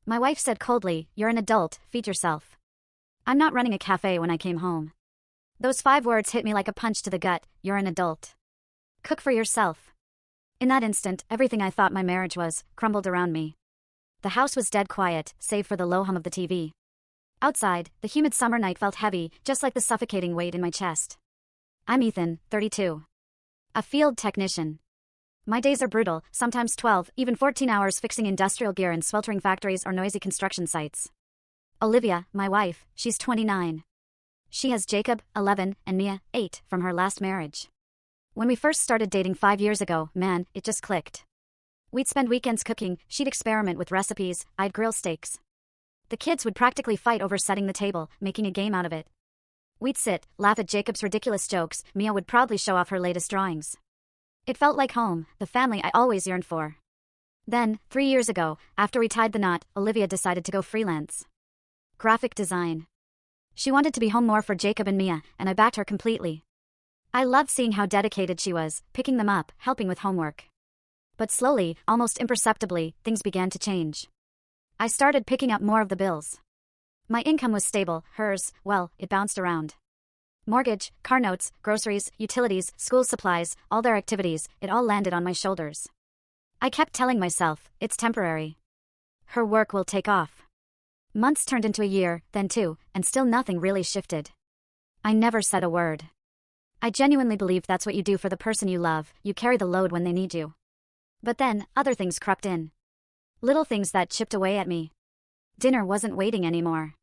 My wife said coldly, "You're an adult, feed yourself." I'm not running a cafe when I came home. Those 5 words hit me like a punch to the gut. You're an adult. Cook for yourself. In that instant, everything I thought my marriage was crumbled around me. The house was dead quiet, save for the low hum of the TV. Outside, the humid summer night felt heavy, just like the suffocating weight in my chest. I'm Ethan, 32. A field technician. My days are brutal, sometimes 12, even 14 hours fixing industrial gear in sweltering factories or noisy construction sites. Olivia, my wife, she's 29. She has Jacob, 11, and Mia, 8, from her last marriage. When we first started dating 5 years ago, man, it just clicked. We'd spend weekends cooking, she'd experiment with recipes, I'd grill steaks. The kids would practically fight over setting the table, making a game out of it. We'd sit, laugh at Jacob's ridiculous jokes, Mia would proudly show off her latest drawings. It felt like home, the family I always yearned for. Then, 3 years ago, after we tied the knot, Olivia decided to go freelance. Graphic design. She wanted to be home more for Jacob and Mia, and I backed her completely. I loved seeing how dedicated she was, picking them up, helping with homework. But slowly, almost imperceptibly, things began to change. I started picking up more of the bills. My income was stable, hers, well, it bounced around. Mortgage, car notes, groceries, utilities, school supplies, all their activities, it all landed on my shoulders. I kept telling myself, it's temporary. Her work will take off. Months turned into a year, then 2, and still nothing really shifted. I never said a word. I genuinely believed that's what you do for the person you love, you carry the load when they need you. But then, other things crept in. Little things that chipped away at me. Dinner wasn't waiting anymore.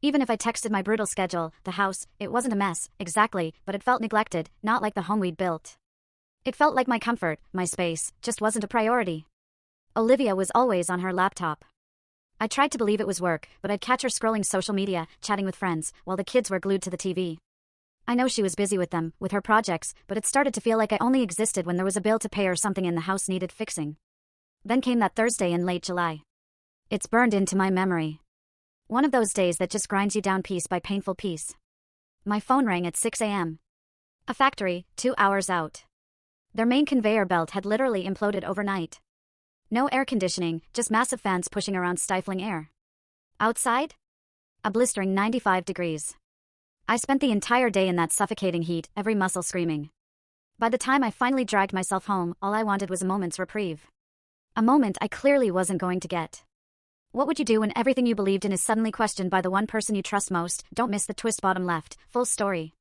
Even if I texted my brutal schedule, the house, it wasn't a mess, exactly, but it felt neglected, not like the home we'd built. It felt like my comfort, my space, just wasn't a priority. Olivia was always on her laptop. I tried to believe it was work, but I'd catch her scrolling social media, chatting with friends, while the kids were glued to the TV. I know she was busy with them, with her projects, but it started to feel like I only existed when there was a bill to pay or something in the house needed fixing. Then came that Thursday in late July. It's burned into my memory. One of those days that just grinds you down piece by painful piece. My phone rang at 6 a.m. A factory, 2 hours out. Their main conveyor belt had literally imploded overnight. No air conditioning, just massive fans pushing around stifling air. Outside? A blistering 95 degrees. I spent the entire day in that suffocating heat, every muscle screaming. By the time I finally dragged myself home, all I wanted was a moment's reprieve. A moment I clearly wasn't going to get. What would you do when everything you believed in is suddenly questioned by the one person you trust most? Don't miss the twist bottom left. Full story.